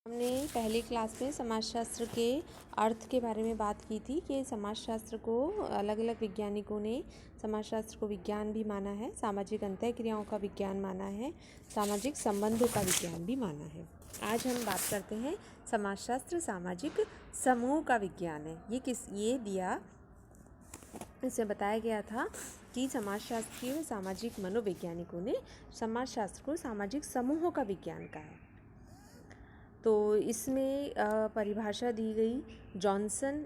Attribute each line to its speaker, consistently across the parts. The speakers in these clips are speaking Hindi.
Speaker 1: हमने पहली क्लास में समाजशास्त्र के अर्थ के बारे में बात की थी कि समाजशास्त्र को अलग अलग वैज्ञानिकों ने समाजशास्त्र को विज्ञान भी माना है, सामाजिक अंतःक्रियाओं का विज्ञान माना है, सामाजिक संबंधों का विज्ञान भी माना है। आज हम बात करते हैं समाजशास्त्र सामाजिक समूह का विज्ञान है। इसमें बताया गया था कि समाजशास्त्रीय व सामाजिक मनोवैज्ञानिकों ने समाजशास्त्र को सामाजिक समूहों का विज्ञान कहा है। तो इसमें परिभाषा दी गई। जॉनसन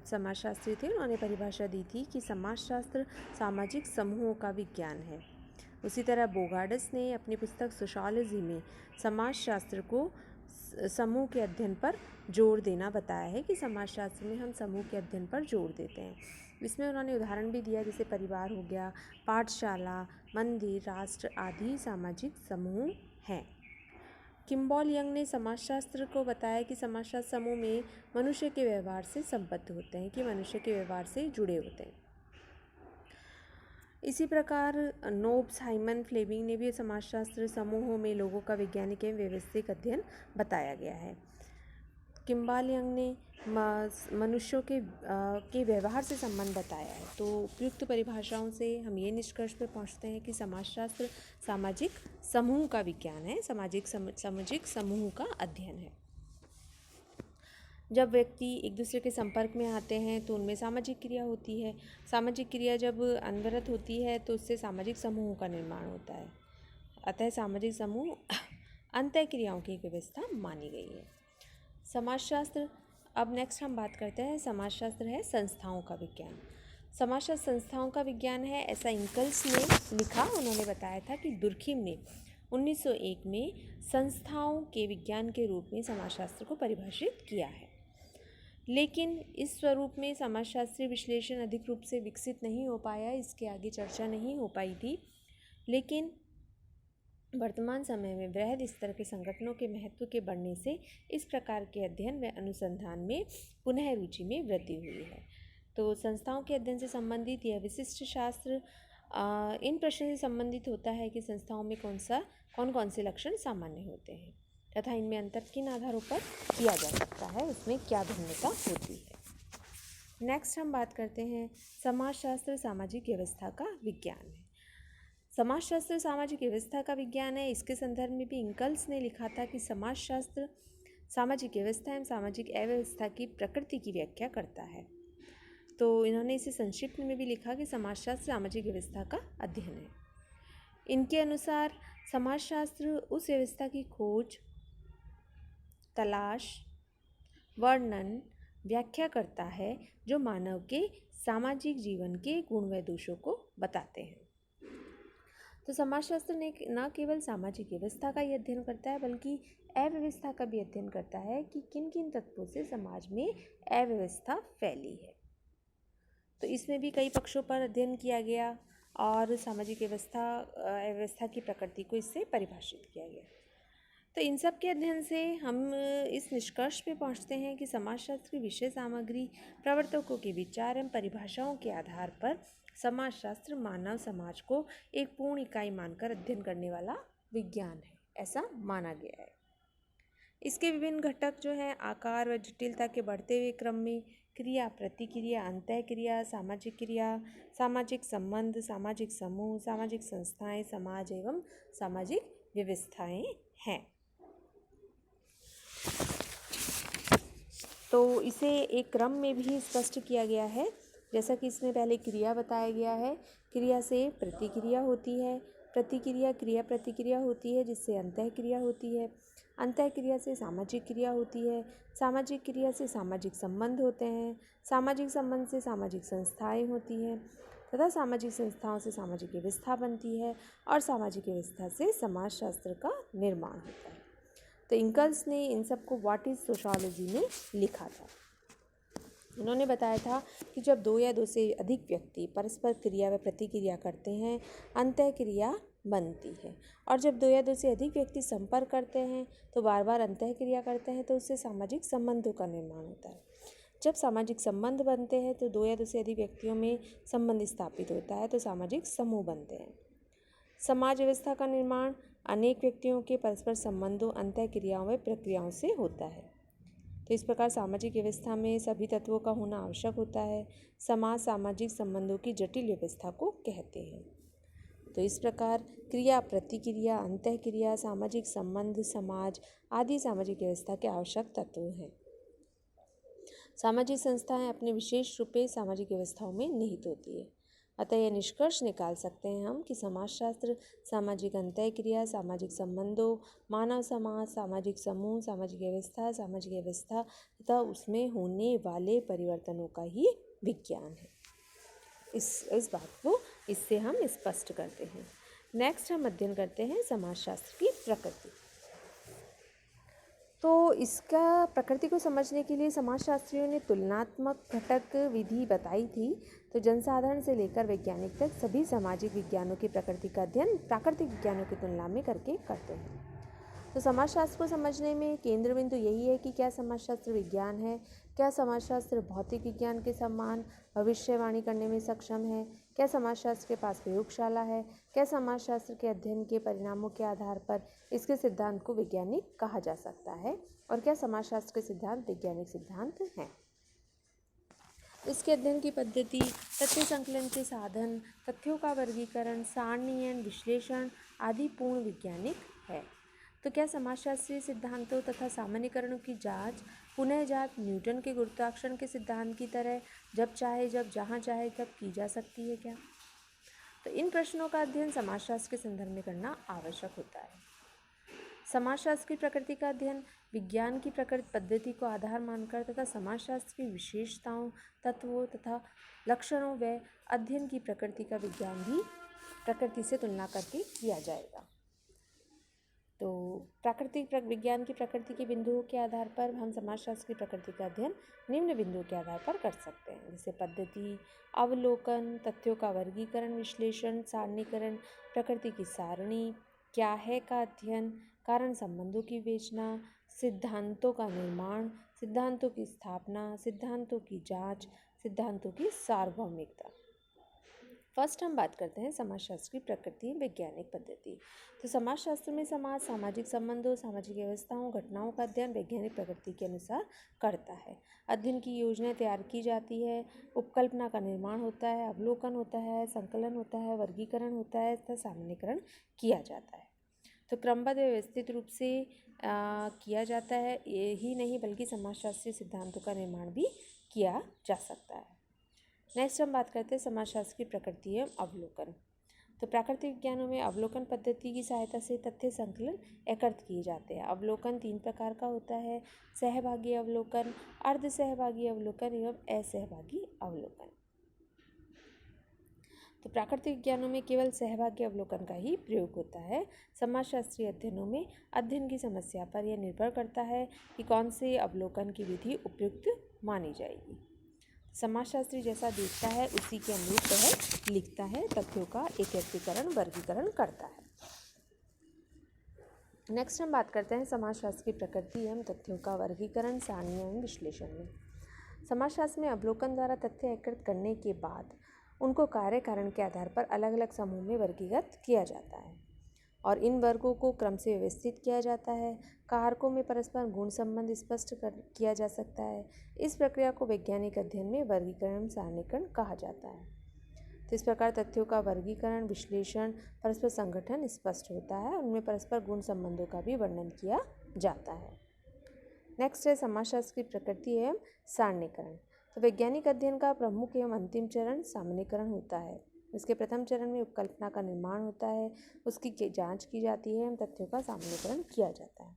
Speaker 1: समाजशास्त्री थे, उन्होंने परिभाषा दी थी कि समाजशास्त्र सामाजिक समूहों का विज्ञान है। उसी तरह बोगार्ड्स ने अपनी पुस्तक सोशियोलॉजी में समाजशास्त्र को समूह के अध्ययन पर जोर देना बताया है कि समाजशास्त्र में हम समूह के अध्ययन पर जोर देते हैं। इसमें उन्होंने उदाहरण भी दिया, जैसे परिवार हो गया, पाठशाला, मंदिर, राष्ट्र आदि सामाजिक समूह हैं। किम्बॉल यंग ने समाजशास्त्र को बताया कि समाजशास्त्र समूह में मनुष्य के व्यवहार से संबद्ध होते हैं, कि मनुष्य के व्यवहार से जुड़े होते हैं। इसी प्रकार नोब साइमन फ्लेमिंग ने भी समाजशास्त्र समूहों में लोगों का वैज्ञानिक एवं व्यवस्थित अध्ययन बताया गया है। किम्बॉल यंग ने मनुष्यों के व्यवहार से संबंध बताया है। तो उपयुक्त परिभाषाओं से हम ये निष्कर्ष पर पहुंचते हैं कि समाजशास्त्र सामाजिक समूह का विज्ञान है, सामाजिक समूह का अध्ययन है। जब व्यक्ति एक दूसरे के संपर्क में आते हैं तो उनमें सामाजिक क्रिया होती है। सामाजिक क्रिया जब अनवरत होती है तो उससे सामाजिक समूहों का निर्माण होता है। अतः सामाजिक समूह अंतःक्रियाओं की व्यवस्था मानी गई है। समाजशास्त्र, अब नेक्स्ट हम बात करते हैं, समाजशास्त्र है संस्थाओं का विज्ञान। समाजशास्त्र संस्थाओं का विज्ञान है, ऐसा इंकल्स ने लिखा। उन्होंने बताया था कि दुर्खिम ने 1901 में संस्थाओं के विज्ञान के रूप में समाजशास्त्र को परिभाषित किया है। लेकिन इस स्वरूप में समाजशास्त्रीय विश्लेषण अधिक रूप से विकसित नहीं हो पाया, इसके आगे चर्चा नहीं हो पाई थी। लेकिन वर्तमान समय में वृहद स्तर के संगठनों के महत्व के बढ़ने से इस प्रकार के अध्ययन व अनुसंधान में पुनः रुचि में वृद्धि हुई है। तो संस्थाओं के अध्ययन से संबंधित यह विशिष्ट शास्त्र इन प्रश्नों से संबंधित होता है कि संस्थाओं में कौन कौन से लक्षण सामान्य होते हैं तथा इनमें अंतर किन आधारों पर किया जा सकता है, उसमें क्या भिन्नता होती है। नेक्स्ट हम बात करते हैं समाजशास्त्र सामाजिक व्यवस्था का विज्ञान है। समाजशास्त्र सामाजिक व्यवस्था का विज्ञान है। इसके संदर्भ में भी इंकल्स ने लिखा था कि समाजशास्त्र सामाजिक व्यवस्था एवं सामाजिक अव्यवस्था की प्रकृति की व्याख्या करता है। तो इन्होंने इसे संक्षिप्त में भी लिखा कि समाजशास्त्र सामाजिक व्यवस्था का अध्ययन है। इनके अनुसार समाजशास्त्र उस व्यवस्था की खोज, तलाश, वर्णन, व्याख्या करता है जो मानव के सामाजिक जीवन के गुण व दोषों को बताते हैं। तो समाजशास्त्र ने न केवल सामाजिक व्यवस्था का ही अध्ययन करता है बल्कि अव्यवस्था का भी अध्ययन करता है कि किन किन तत्वों से समाज में अव्यवस्था फैली है। तो इसमें भी कई पक्षों पर अध्ययन किया गया और सामाजिक अव्यवस्था की प्रकृति को इससे परिभाषित किया गया। तो इन सब के अध्ययन से हम इस निष्कर्ष पे पहुंचते हैं कि समाजशास्त्र की विषय सामग्री, प्रवर्तकों के विचार एवं परिभाषाओं के आधार पर समाजशास्त्र मानव समाज को एक पूर्ण इकाई मानकर अध्ययन करने वाला विज्ञान है, ऐसा माना गया है। इसके विभिन्न घटक जो हैं, आकार व जटिलता के बढ़ते हुए क्रम में क्रिया, प्रतिक्रिया, अंतःक्रिया, सामाजिक क्रिया, सामाजिक संबंध, सामाजिक समूह, सामाजिक संस्थाएं, समाज एवं सामाजिक व्यवस्थाएं हैं। तो इसे एक क्रम में भी स्पष्ट किया गया है, जैसा कि इसमें पहले क्रिया बताया गया है। क्रिया से प्रतिक्रिया होती है, प्रतिक्रिया क्रिया प्रतिक्रिया होती है जिससे अंतःक्रिया होती है, अंतःक्रिया से सामाजिक क्रिया होती है, सामाजिक क्रिया से सामाजिक संबंध होते हैं, सामाजिक संबंध से सामाजिक संस्थाएं होती हैं तथा सामाजिक संस्थाओं से सामाजिक व्यवस्था बनती है और सामाजिक व्यवस्था से समाजशास्त्र का निर्माण होता है। तो इंकल्स ने इन सबको व्हाट इज सोशियोलॉजी में लिखा था। उन्होंने बताया था कि जब दो या दो से अधिक व्यक्ति परस्पर क्रिया व प्रतिक्रिया करते हैं, अंतःक्रिया बनती है, और जब दो या दो से अधिक व्यक्ति संपर्क करते हैं तो बार बार अंतःक्रिया करते हैं, तो उससे सामाजिक संबंधों का निर्माण होता है। जब सामाजिक संबंध बनते हैं तो दो या दो से अधिक व्यक्तियों में संबंध स्थापित होता है, तो सामाजिक समूह बनते हैं। समाज व्यवस्था का निर्माण अनेक व्यक्तियों के परस्पर संबंधों, अंतःक्रियाओं व प्रक्रियाओं से होता है। तो इस प्रकार सामाजिक व्यवस्था में सभी तत्वों का होना आवश्यक होता है। समाज सामाजिक संबंधों की जटिल व्यवस्था को कहते हैं। तो इस प्रकार क्रिया, प्रतिक्रिया, अंतःक्रिया, सामाजिक संबंध, समाज आदि सामाजिक व्यवस्था के आवश्यक तत्व हैं। सामाजिक संस्थाएं अपने विशेष रूप में सामाजिक व्यवस्थाओं में निहित होती है। अतः यह निष्कर्ष निकाल सकते हैं हम कि समाजशास्त्र सामाजिक अंतःक्रिया, सामाजिक संबंधों, मानव समाज, सामाजिक समूह, सामाजिक व्यवस्था तथा उसमें होने वाले परिवर्तनों का ही विज्ञान है। इस बात को इससे हम स्पष्ट करते हैं। नेक्स्ट हम अध्ययन करते हैं समाजशास्त्र की प्रकृति। तो इसका प्रकृति को समझने के लिए समाजशास्त्रियों ने तुलनात्मक घटक विधि बताई थी। तो जनसाधारण से लेकर वैज्ञानिक तक सभी सामाजिक विज्ञानों की प्रकृति का अध्ययन प्राकृतिक विज्ञानों की तुलना में करके करते हैं। तो समाजशास्त्र को समझने में केंद्र बिंदु यही है कि क्या समाजशास्त्र विज्ञान है, क्या समाजशास्त्र भौतिक विज्ञान के समान भविष्यवाणी करने में सक्षम है, क्या समाजशास्त्र के पास प्रयोगशाला है, क्या समाजशास्त्र के अध्ययन के परिणामों के आधार पर इसके सिद्धांत को वैज्ञानिक कहा जा सकता है, और क्या समाजशास्त्र के सिद्धांत वैज्ञानिक सिद्धांत हैं। इसके अध्ययन की पद्धति, तथ्य संकलन के साधन, तथ्यों का वर्गीकरण, सारणीयन, विश्लेषण आदि पूर्ण वैज्ञानिक है। तो क्या समाजशास्त्रीय सिद्धांतों तथा सामान्यीकरणों की जांच, पुनः जांच न्यूटन के गुरुत्वाकर्षण के सिद्धांत की तरह जब चाहे जब जहां चाहे तब की जा सकती है क्या? तो इन प्रश्नों का अध्ययन समाजशास्त्र के संदर्भ में करना आवश्यक होता है। समाजशास्त्र की प्रकृति का अध्ययन विज्ञान की प्रकृति पद्धति को आधार मानकर तथा समाजशास्त्र की विशेषताओं, तत्वों तथा लक्षणों व अध्ययन की प्रकृति का विज्ञान भी प्रकृति से तुलना करके किया जाएगा। तो प्राकृतिक विज्ञान की प्रकृति के बिंदुओं के आधार पर हम समाजशास्त्र की प्रकृति का अध्ययन निम्न बिंदुओं के आधार पर कर सकते हैं, जैसे पद्धति, अवलोकन, तथ्यों का वर्गीकरण, विश्लेषण, सारणीकरण, प्रकृति की सारणी, क्या है का अध्ययन, कारण संबंधों की विवेचना, सिद्धांतों का निर्माण, सिद्धांतों की स्थापना, सिद्धांतों की जांच, सिद्धांतों की सार्वभौमिकता। फर्स्ट हम बात करते हैं समाजशास्त्र की प्रकृति वैज्ञानिक पद्धति। तो समाजशास्त्र में समाज, सामाजिक संबंधों, सामाजिक व्यवस्थाओं, घटनाओं का अध्ययन वैज्ञानिक प्रकृति के अनुसार करता है। अध्ययन की योजना तैयार की जाती है, उपकल्पना का निर्माण होता है, अवलोकन होता है, संकलन होता है, वर्गीकरण होता है तथा सामान्यीकरण किया जाता है। तो क्रमबद्ध व्यवस्थित रूप से किया जाता है। यही नहीं बल्कि समाजशास्त्रीय सिद्धांतों का निर्माण भी किया जा सकता है। नेक्स्ट हम बात करते हैं समाजशास्त्र की प्रकृति एवं अवलोकन। तो प्राकृतिक विज्ञानों में अवलोकन पद्धति की सहायता से तथ्य संकलन एकत्र किए जाते हैं। अवलोकन 3 प्रकार का होता है: सहभागी अवलोकन, अर्ध सहभागी अवलोकन एवं असहभागी अवलोकन। तो प्राकृतिक विज्ञानों में केवल सहभागी अवलोकन का ही प्रयोग होता है। समाजशास्त्रीय अध्ययनों में अध्ययन की समस्या पर यह निर्भर करता है कि कौन से अवलोकन की विधि उपयुक्त मानी जाएगी। समाजशास्त्री जैसा देखता है उसी के अनुरूप वह लिखता है, तथ्यों का एकत्रीकरण, वर्गीकरण करता है। नेक्स्ट हम बात करते हैं समाजशास्त्र की प्रकृति एवं तथ्यों का वर्गीकरण, सारणी एवं विश्लेषण में। समाजशास्त्र में अवलोकन द्वारा तथ्य एकत्रित करने के बाद उनको कार्य कारण के आधार पर अलग अलग समूह में वर्गीकृत किया जाता है और इन वर्गों को क्रम से व्यवस्थित किया जाता है। कारकों में परस्पर गुण संबंध स्पष्ट किया जा सकता है। इस प्रक्रिया को वैज्ञानिक अध्ययन में वर्गीकरण, सारणीकरण कहा जाता है। तो इस प्रकार तथ्यों का वर्गीकरण, विश्लेषण, परस्पर संगठन स्पष्ट होता है। उनमें परस्पर गुण संबंधों का भी वर्णन किया जाता है। नेक्स्ट है समाजशास्त्र की प्रकृति एवं सारणीकरण। तो वैज्ञानिक अध्ययन का प्रमुख एवं अंतिम चरण सामान्यीकरण होता है। इसके प्रथम चरण में उपकल्पना का निर्माण होता है, उसकी जांच की जाती है एवं तथ्यों का सामान्यीकरण किया जाता है।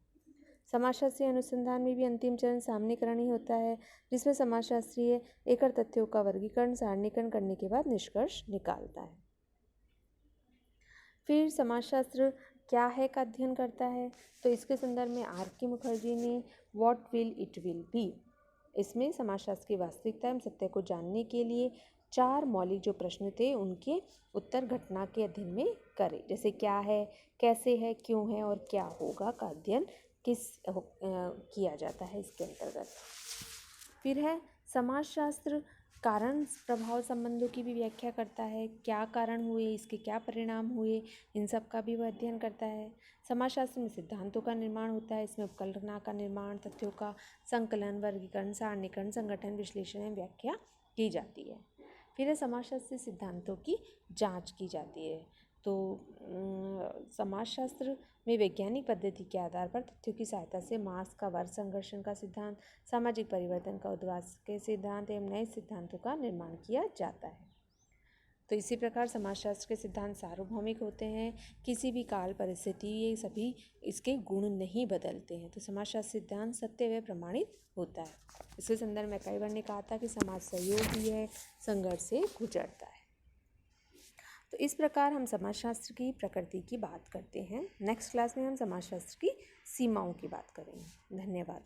Speaker 1: समाजशास्त्रीय अनुसंधान में भी अंतिम चरण सामान्यीकरण ही होता है, जिसमें समाजशास्त्रीय एकल तथ्यों का वर्गीकरण, सारणीकरण करने के बाद निष्कर्ष निकालता है। फिर समाजशास्त्र क्या है का अध्ययन करता है। तो इसके संदर्भ में R.K. मुखर्जी ने what will it will be, इसमें समाजशास्त्र की वास्तविकता एवं सत्य को जानने के लिए 4 मौलिक जो प्रश्न थे उनके उत्तर घटना के अध्ययन में करें, जैसे क्या है, कैसे है, क्यों है और क्या होगा का अध्ययन किया जाता है इसके अंतर्गत। फिर है समाजशास्त्र कारण प्रभाव संबंधों की भी व्याख्या करता है, क्या कारण हुए, इसके क्या परिणाम हुए, इन सब का भी वह अध्ययन करता है। समाजशास्त्र में सिद्धांतों का निर्माण होता है, इसमें उपकल्पना का निर्माण, तथ्यों का संकलन, वर्गीकरण, सारणीकरण, संगठन, विश्लेषण एवं व्याख्या की जाती है। फिर है समाजशास्त्री सिद्धांतों की जांच की जाती है। तो समाजशास्त्र में वैज्ञानिक पद्धति के आधार पर तथ्यों की सहायता से मास का वर्ग संघर्षण का सिद्धांत, सामाजिक परिवर्तन का उद्वास के सिद्धांत एवं नए सिद्धांतों का निर्माण किया जाता है। तो इसी प्रकार समाजशास्त्र के सिद्धांत सार्वभौमिक होते हैं, किसी भी काल परिस्थिति ये सभी इसके गुण नहीं बदलते हैं। तो समाजशास्त्र सिद्धांत सत्य व प्रमाणित होता है। इसके संदर्भ में कई बार ने कहा था कि समाज सहयोगी है, संघर्ष से गुजरता है। तो इस प्रकार हम समाजशास्त्र की प्रकृति की बात करते हैं। नेक्स्ट क्लास में हम समाजशास्त्र की सीमाओं की बात करेंगे। धन्यवाद।